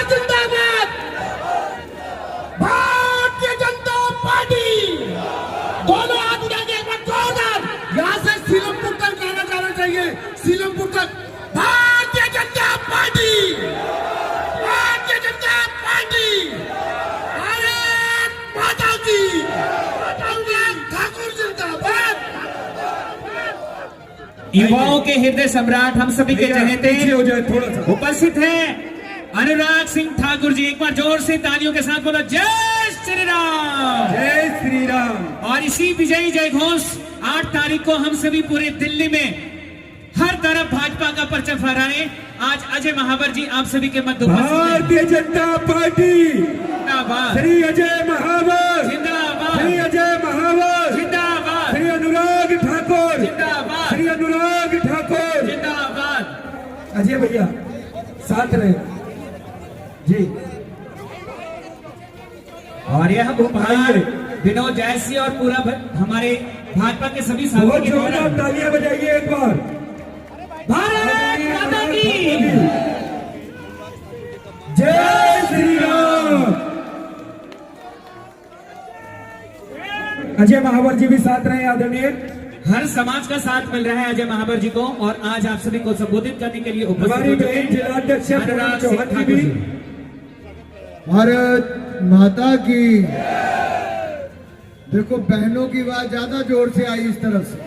जिंदाबाद, भारतीय जनता पार्टी। दोनों हाथ उठा के एक बार जोरदार यहाँ से सीलमपुर तक गाना जाना चाहिए, सीलमपुर तक। भारतीय जनता पार्टी, भारतीय जनता पार्टी, भारत माता की, अनुराग ठाकुर जिंदाबाद। युवाओं के हृदय सम्राट, हम सभी के चहेते उपस्थित हैं अनुराग सिंह ठाकुर जी। एक बार जोर से तालियों के साथ बोलो जय श्री राम, जय श्री राम। और इसी विजयी जय घोष 8 तारीख को हम सभी पूरे दिल्ली में हर तरफ भाजपा का परचम फहराए। आज अजय महावर जी आप सभी के मध्य भारतीय जनता पार्टी जिंदाबाद, श्री अजय महावर जिंदाबाद, श्री अजय महावर जिंदाबाद, श्री अनुराग ठाकुर जिंदाबाद, श्री अनुराग ठाकुर जिंदाबाद। अजय भैया साथ रहे जी। और यह उपहार विनोद जैसी और पूरा हमारे भाजपा के सभी बहुत साथियों के द्वारा। जोरदार तालियां बजाइए एक बार। भारत माता की जय श्री राम। अजय महावर जी भी साथ रहे आदरणीय। हर समाज का साथ मिल रहा है अजय महावर जी को, और आज आप सभी को संबोधित करने के लिए हमारी उपस्थित बहन जिलाध्यक्ष अनुराग सिंह चौहान ठाकुर जी जी। भी। भारत माता की। देखो बहनों की आवाज ज्यादा जोर से आई इस तरफ से,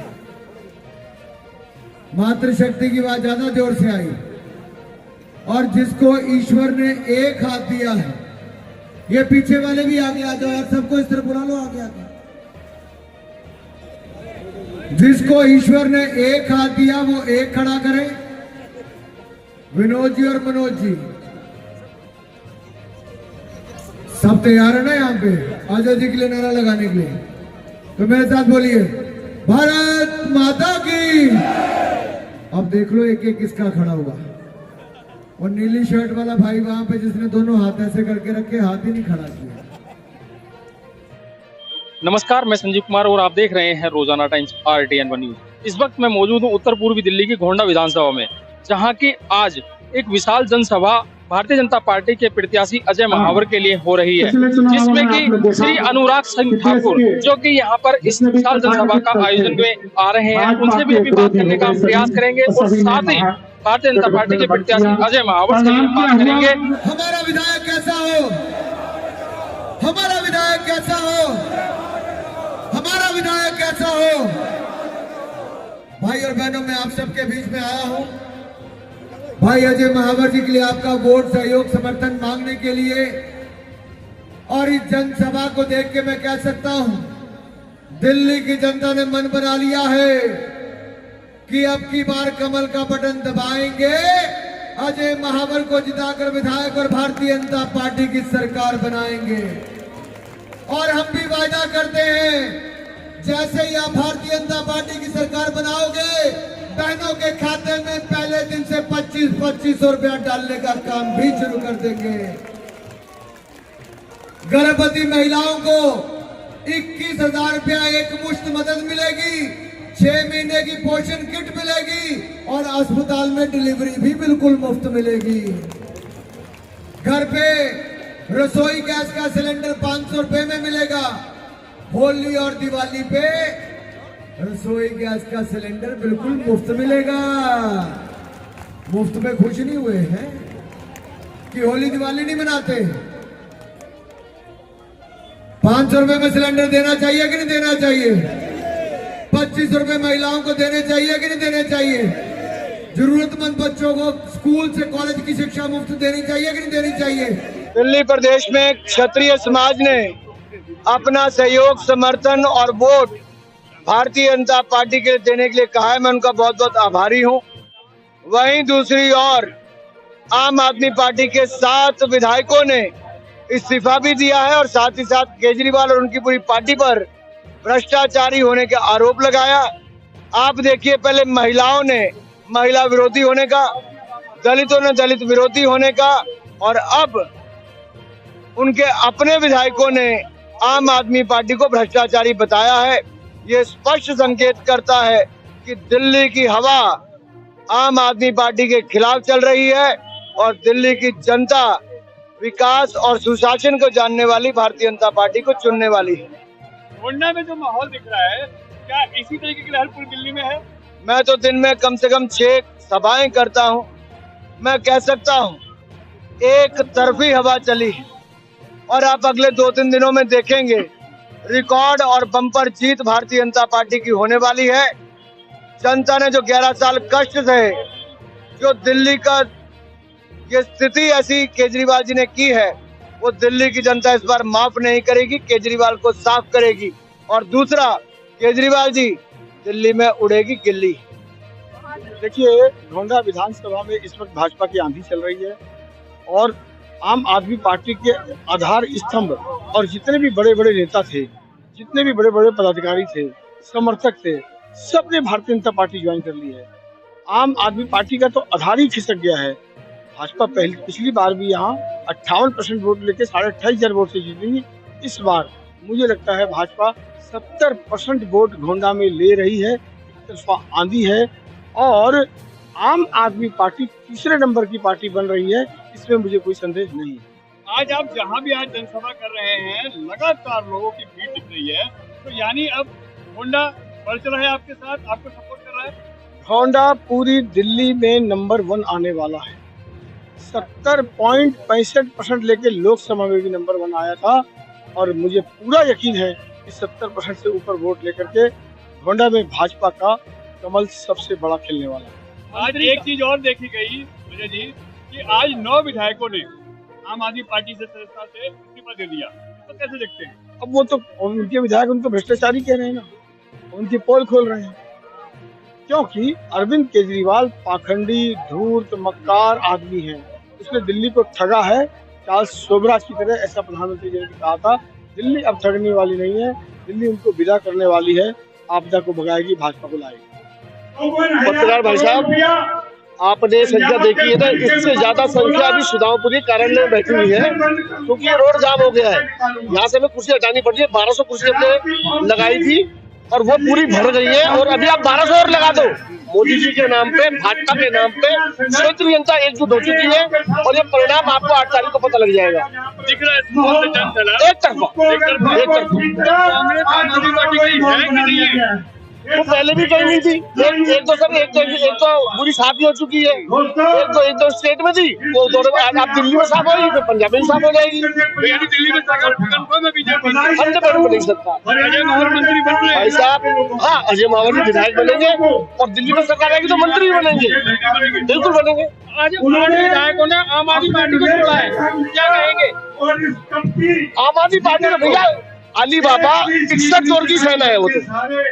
मातृशक्ति की आवाज ज्यादा जोर से आई। और जिसको ईश्वर ने एक हाथ दिया है, ये पीछे वाले भी आगे आ जाओ यार, सबको इस तरह बुला लो आगे आगे। जिसको ईश्वर ने एक हाथ दिया वो एक खड़ा करे। विनोद जी और मनोज जी सब तैयार है ना यहाँ पे आजादी जी के लिए नारा लगाने के लिए? तो मेरे साथ बोलिए भारत माता की। अब देख लो एक एक किसका खड़ा हुआ। और नीली शर्ट वाला भाई वहां पे जिसने दोनों हाथ ऐसे करके रखे, हाथ ही नहीं खड़ा किया। नमस्कार, मैं संजीव कुमार और आप देख रहे हैं रोजाना टाइम्स RTN1 न्यूज। इस वक्त मैं मौजूद हूं उत्तर पूर्वी दिल्ली की गोंडा विधानसभा में, जहां की आज एक विशाल जनसभा भारतीय जनता पार्टी के प्रत्याशी अजय महावर के लिए हो रही है, जिसमें कि श्री अनुराग सिंह ठाकुर जो कि यहां पर इस विशाल जनसभा का आयोजन में आ रहे हैं, उनसे भी अभी बात करने का प्रयास करेंगे। और साथ ही भारतीय जनता पार्टी के प्रत्याशी अजय महावर से भी बात करेंगे। हमारा विधायक कैसा हो, हमारा विधायक कैसा हो, हमारा विधायक कैसा हो। भाई और बहनों, मैं आप सबके बीच में आया हूं भाई अजय महावर जी के लिए आपका वोट, सहयोग, समर्थन मांगने के लिए। और इस जनसभा को देख के मैं कह सकता हूं, दिल्ली की जनता ने मन बना लिया है कि अब की बार कमल का बटन दबाएंगे, अजय महावर को जिताकर विधायक और भारतीय जनता पार्टी की सरकार बनाएंगे। और हम भी वायदा करते हैं, जैसे ही आप भारतीय जनता पार्टी की सरकार बनाओगे, बहनों के खाते में पहले दिन से 2500 रुपया डालने का काम भी शुरू कर देंगे। गर्भवती महिलाओं को 21,000 रुपया एक मुश्त मदद मिलेगी, 6 महीने की पोषण किट मिलेगी और अस्पताल में डिलीवरी भी बिल्कुल मुफ्त मिलेगी। घर पे रसोई गैस का सिलेंडर 500 रुपए में मिलेगा। होली और दिवाली पे रसोई गैस का सिलेंडर बिल्कुल मुफ्त मिलेगा। मुफ्त में खुश नहीं हुए हैं कि होली दिवाली नहीं मनाते? 500 रुपए में सिलेंडर देना चाहिए कि नहीं देना चाहिए? 25 रुपए महिलाओं को देने चाहिए कि नहीं देने चाहिए? जरूरतमंद बच्चों को स्कूल से कॉलेज की शिक्षा मुफ्त देनी चाहिए कि नहीं देनी चाहिए? दिल्ली प्रदेश में क्षत्रिय समाज ने अपना सहयोग, समर्थन और वोट भारतीय जनता पार्टी के लिए देने के लिए कहा है। मैं उनका बहुत बहुत आभारी हूं। वहीं दूसरी ओर आम आदमी पार्टी के 7 विधायकों ने इस्तीफा भी दिया है और साथ ही साथ केजरीवाल और उनकी पूरी पार्टी पर भ्रष्टाचारी होने का आरोप लगाया। आप देखिए, पहले महिलाओं ने महिला विरोधी होने का, दलितों ने दलित विरोधी होने का, और अब उनके अपने विधायकों ने आम आदमी पार्टी को भ्रष्टाचारी बताया है। ये स्पष्ट संकेत करता है कि दिल्ली की हवा आम आदमी पार्टी के खिलाफ चल रही है और दिल्ली की जनता विकास और सुशासन को जानने वाली भारतीय जनता पार्टी को चुनने वाली है। गोंडा में जो माहौल दिख रहा है, क्या इसी तरीके की लहर पूरी दिल्ली में है? मैं तो दिन में कम से कम 6 सभाएं करता हूं। मैं कह सकता हूं एक तरफी हवा चली और आप अगले 2-3 दिनों में देखेंगे रिकॉर्ड और बम्पर जीत भारतीय जनता पार्टी की होने वाली है। जनता ने जो 11 साल कष्ट सहे, जो दिल्ली का ये स्थिति ऐसी केजरीवाल जी ने की है, वो दिल्ली की जनता इस बार माफ नहीं करेगी, केजरीवाल को साफ करेगी। और दूसरा, केजरीवाल जी दिल्ली में उड़ेगी गिल्ली। देखिए, गोंडा विधानसभा में इस वक्त भाजपा की आंधी चल रही है और आम आदमी पार्टी के आधार स्तंभ और जितने भी बड़े बड़े नेता थे, जितने भी बड़े बड़े पदाधिकारी थे, समर्थक थे, सबने भारतीय जनता पार्टी ज्वाइन कर ली है। आम आदमी पार्टी का तो आधार ही खिसक गया है। भाजपा पिछली बार भी यहाँ 58% वोट लेके 28,500 वोट से जीती। इस बार मुझे लगता है भाजपा 70% वोट गोंडा में ले रही है। एक तरफा आंधी है और आम आदमी पार्टी तीसरे नंबर की पार्टी बन रही है, इसमें मुझे कोई संदेह नहीं है। आज आप जहां भी आज जनसभा कर रहे हैं, लगातार लोगों की भीड़ दिख रही है, तो यानी अब गोंडा बढ़ चला है आपके साथ, आपको सपोर्ट कर रहा है। गोंडा पूरी दिल्ली में नंबर 1 आने वाला है। 70.65% लेके लोकसभा में भी नंबर 1 आया था और मुझे पूरा यकीन है कि 70% से ऊपर वोट लेकर के गोंडा में भाजपा का कमल सबसे बड़ा खेलने वाला है। आज एक चीज और देखी गई विजय जी कि आज 9 विधायकों ने आम आदमी पार्टी से सदस्यता से इस्तीफा दे दिया, तो कैसे देखते हैं? अब वो तो उनके विधायक उनको भ्रष्टाचारी कह रहे हैं ना, उनकी पोल खोल रहे हैं, क्योंकि अरविंद केजरीवाल पाखंडी, धूर्त, मक्कार आदमी है। उसने दिल्ली को ठगा है चार्ल्स सोबराज की तरह, ऐसा प्रधानमंत्री जी ने कहा था। दिल्ली अब ठगने वाली नहीं है, दिल्ली उनको विदा करने वाली है, आपदा को भगाएगी, भाजपा को लाएगी। पत्रकार भाई साहब, आपने संख्या देखी है ना, इससे ज्यादा संख्या अभी सुदामपुरी कार्यालय में बैठी हुई है, क्योंकि ये रोड जाम हो गया है। यहाँ से हमें कुर्सी हटानी पड़ रही है। 1200 कुर्सी हमने लगाई थी और वो पूरी भर गई है और अभी आप 1200 और लगा दो। मोदी जी के नाम पे, भाजपा के नाम पे क्षेत्रीय जनता एकजुट हो चुकी है और ये परिणाम आपको 8 तारीख को पता लग जाएगा। दिख रहा है एक तरफा कांग्रेस आम आदमी पार्टी की है कि नहीं है? वो पहले भी कहीं नहीं थी। एक तो बुरी साफी हो चुकी है, एक तो स्टेट में थी, वो दोनों आप दिल्ली में साफ होगी, फिर पंजाब में साफ हो जाएगी। यानी दिल्ली में सरकार कंफर्म है बीजेपी? 100% नहीं सकता अजय माहौर मंत्री बन रहे भाई साहब। हाँ, अजय माहौर विधायक बनेंगे और दिल्ली में सरकार आएगी तो मंत्री बनेंगे, बिल्कुल बनेंगे। आज 8 विधायकों ने आम आदमी पार्टी को छोड़ा है, क्या कहेंगे? आम आदमी पार्टी ने भैया अली बाबा 61 चोर की सेना है, वो तो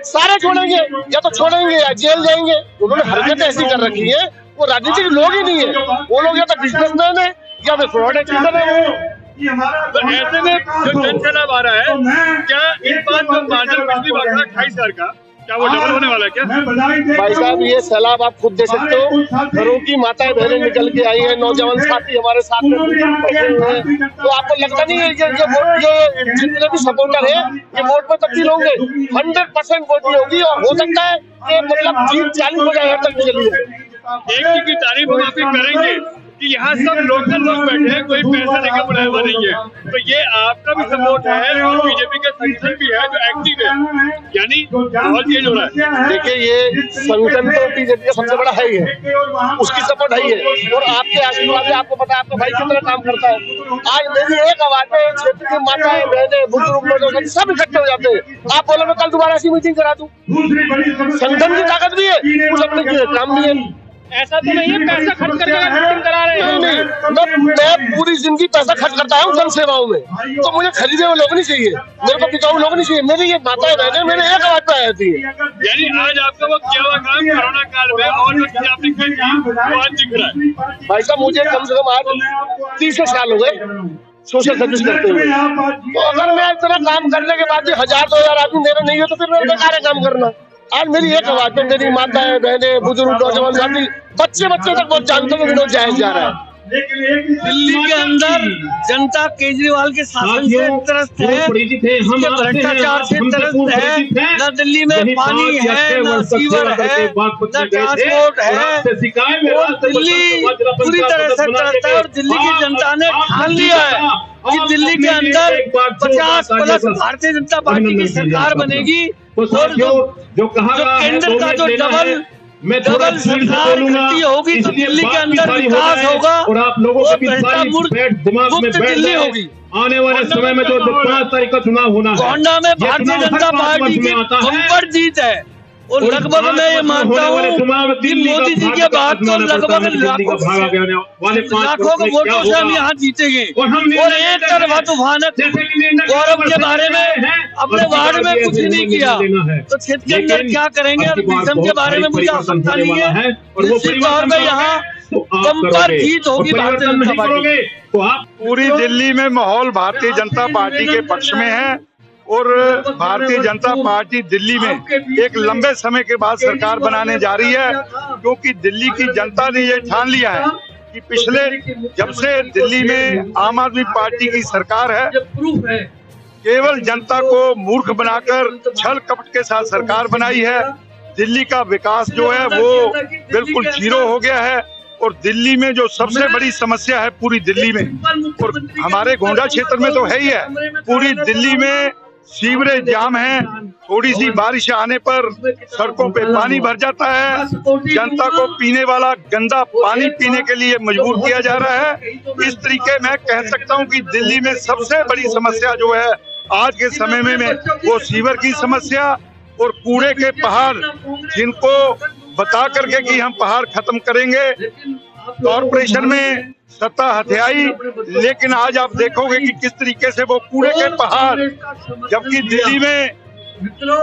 सारे छोड़ेंगे, या तो छोड़ेंगे या जेल जाएंगे। उन्होंने हरकतें ऐसी कर रखी है, वो राजनीतिक लोग ही नहीं है, वो लोग या तो बिजनेसमैन है या फिर फ्रॉड एक्टर है। तो ऐसे में जो जनसैलाब आ रहा है, क्या इस बात में मार्जिन पिछली बार था 28,000 का, क्या वो डबल होने वाला है क्या? भाई साहब, ये सैलाब आप खुद दे सकते हो। घरों की माताएं बहनें निकल के आई है, नौजवान साथी हमारे साथ में बैठे हुए हैं, तो आपको लगता नहीं है ये जितने भी सपोर्टर है ये वोट में तब्दील होंगे? 100% वोट नहीं होगी और हो सकता है कि मतलब जीत 40 हो जाए तक चली जाए। एक चीज की तारीफ हम आपकी करेंगे कि यहाँ सब लोकल लोग बैठे हैं, कोई पैसा देकर बुलाया हुआ नहीं है, तो ये आपका भी सपोर्ट है और बीजेपी का संगठन भी है जो एक्टिव है, यानी बहुत चेंज हो रहा है। देखिए, ये संगठन तो बीजेपी का सबसे बड़ा है ही है, उसकी सपोर्ट है ही है और आपके आशीर्वाद से आपको पता है आपका भाई कितना काम करता है। आज मेरी एक आवाज में क्षेत्र की माताएं बहनें बुजुर्ग लोग सब इकट्ठे हो जाते हैं। आप बोले मैं कल दोबारा ऐसी मीटिंग करा दूं, संगठन की ताकत भी है, कुछ अपने काम भी है। ऐसा तो नहीं है पैसा खर्च करके मीटिंग करा रहे हैं? नहीं, मैं पूरी जिंदगी पैसा खर्च करता हूँ जन सेवाओं में, तो मुझे खरीदे हुए लोग नहीं चाहिए, मेरे को बिकाऊ लोग नहीं चाहिए। मेरी ये माताएं बहनें मेरे एक आवाज पे आती है। यानी आज आपका वो किया हुआ काम कोरोना काल में और जो चीज आपने की थी वो आज दिख रहा है। भाई साहब, मुझे कम से कम आज 30 साल हो गए सोशल सर्विस करते हुए, तो अगर मैं इतना काम करने के बाद भी 1000-2000 आदमी मेरे नहीं हो तो फिर मेरा बेकार है काम करना। आज मेरी एक आवाज पे मेरी माताएं बहनें बुजुर्ग नौजवान साथी बच्चे तक बहुत जानते हैं कि जायज जा रहा है। दिल्ली के अंदर जनता केजरीवाल के शासन से त्रस्त है, उसके भ्रष्टाचार से त्रस्त है। न दिल्ली में पानी है, न सीवर है, न ट्रांसपोर्ट है। और दिल्ली पूरी तरह से त्रस्त है और दिल्ली की जनता ने ठान लिया है कि दिल्ली के अंदर 50+ भारतीय जनता पार्टी की सरकार बनेगी और जो केंद्र का जो डबल सरकार इकट्ठी होगी तो दिल्ली के अंदर विकास होगा और भ्रष्टाचार मुक्त दिल्ली होगी। आने वाले समय में जो 5 तारीख का चुनाव होना है, गोंडा में भारतीय जनता पार्टी की बम्पर जीत है और लगभग मैं ये मानता हूँ कि मोदी जी के बाद तो लगभग लाखों के वोटों से हम यहाँ जीतेंगे। और एक तरफा तूफान गौरव के बारे में अपने वार्ड में कुछ नहीं किया तो क्षेत्र के अंदर क्या करेंगे के बारे में मुझे आवश्यकता नहीं है। निश्चित तौर पर यहाँ बम्पर जीत होगी भारतीय जनता पार्टी। पूरी दिल्ली में माहौल भारतीय जनता पार्टी के पक्ष में है और भारतीय जनता पार्टी दिल्ली में एक लंबे समय के बाद सरकार बनाने जा रही है, क्योंकि दिल्ली की जनता ने ये ठान लिया है कि पिछले जब से दिल्ली में आम आदमी पार्टी की सरकार है, केवल जनता को मूर्ख बनाकर छल कपट के साथ सरकार बनाई है। दिल्ली का विकास जो है वो बिल्कुल जीरो हो गया है और दिल्ली में जो सबसे बड़ी समस्या है पूरी दिल्ली में और हमारे गोंडा क्षेत्र में तो है ही है, पूरी दिल्ली में सीवरेज जाम है। थोड़ी सी बारिश आने पर सड़कों पे पानी भर जाता है, जनता को पीने वाला गंदा पानी पीने के लिए मजबूर किया जा रहा है। इस तरीके मैं कह सकता हूं कि दिल्ली में सबसे बड़ी समस्या जो है आज के समय में वो सीवर की समस्या और कूड़े के पहाड़, जिनको बता करके कि हम पहाड़ खत्म करेंगे, कॉरपोरेशन में सत्ता हथियाई, लेकिन आज आप देखोगे कि किस तरीके से वो कूड़े के पहाड़, जबकि दिल्ली में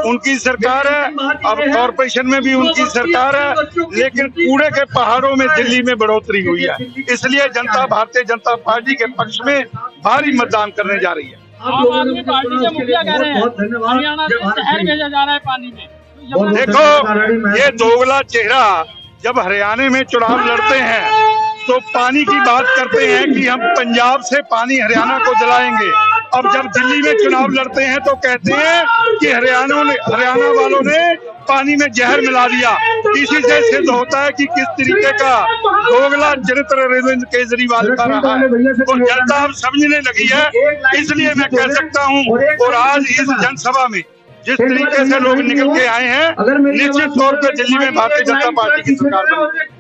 उनकी सरकार है, अब कॉरपोरेशन में भी उनकी सरकार है, लेकिन कूड़े के पहाड़ों में दिल्ली में बढ़ोतरी हुई है। इसलिए जनता भारतीय जनता पार्टी के पक्ष में भारी मतदान करने जा रही है। आम आदमी पार्टी के मुखिया कह रहे हैं हरियाणा से शहर भेजा जा रहा है पानी में। देखो, ये दोगला चेहरा जब हरियाणा में चुनाव लड़ते हैं तो पानी की बात करते हैं कि हम पंजाब से पानी हरियाणा को दिलाएंगे। अब जब दिल्ली में चुनाव लड़ते हैं तो कहते हैं कि हरियाणा वालों ने पानी में जहर मिला दिया। इसी से सिद्ध होता है कि किस तरीके का दोगला चरित्र अरविंद केजरीवाल का रहा है और जनता अब समझने लगी है। इसलिए मैं कह सकता हूँ और आज इस जनसभा में जिस तरीके से लोग निकल के आए हैं, निश्चित तौर पर दिल्ली में भारतीय जनता पार्टी की सरकार बनेगी।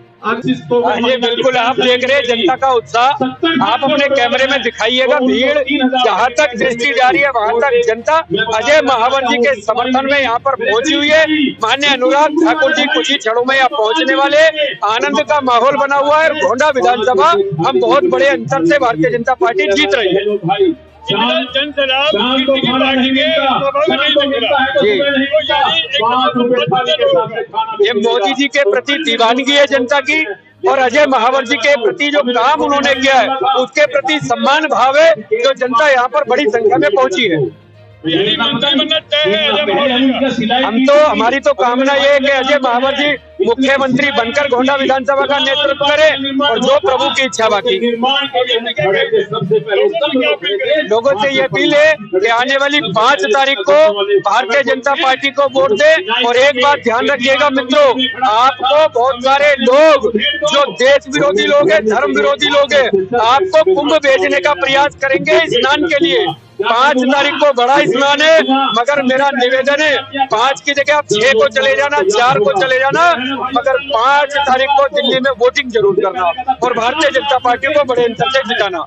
ये बिल्कुल आप देख रहे हैं जनता का उत्साह, आप अपने कैमरे में दिखाइएगा। भीड़ जहाँ तक दृष्टि जा रही है वहाँ तक जनता अजय महावर जी के समर्थन में यहाँ पर पहुंची हुई है। माननीय अनुराग ठाकुर जी कुछ ही क्षणों में यहाँ पहुंचने वाले। आनंद का माहौल बना हुआ है। गोंडा विधानसभा हम बहुत बड़े अंतर से भारतीय जनता पार्टी जीत रही है। ये मोदी जी के प्रति दीवानगी है जनता की और अजय महावर जी के प्रति जो काम उन्होंने किया है उसके प्रति सम्मान भाव है जो जनता यहाँ पर बड़ी संख्या में पहुंची है। हम तो हमारी तो कामना ये है कि अजय महावर जी मुख्यमंत्री बनकर गोंडा विधानसभा का नेतृत्व करें और जो प्रभु की इच्छा। बाकी लोगों से ये अपील है कि आने वाली 5 तारीख को भारतीय जनता पार्टी को वोट दें। और एक बात ध्यान रखिएगा मित्रों, आपको बहुत सारे लोग जो देश विरोधी लोग हैं, धर्म विरोधी लोग हैं, आपको कुंभ भेजने का प्रयास करेंगे स्नान के लिए। 5 तारीख को बड़ा स्नान है, मगर मेरा निवेदन है 5 की जगह आप 6 को चले जाना, 4 को चले जाना, मगर 5 तारीख को दिल्ली में वोटिंग जरूर करना और भारतीय जनता पार्टी को बड़े अंतर से जिताना।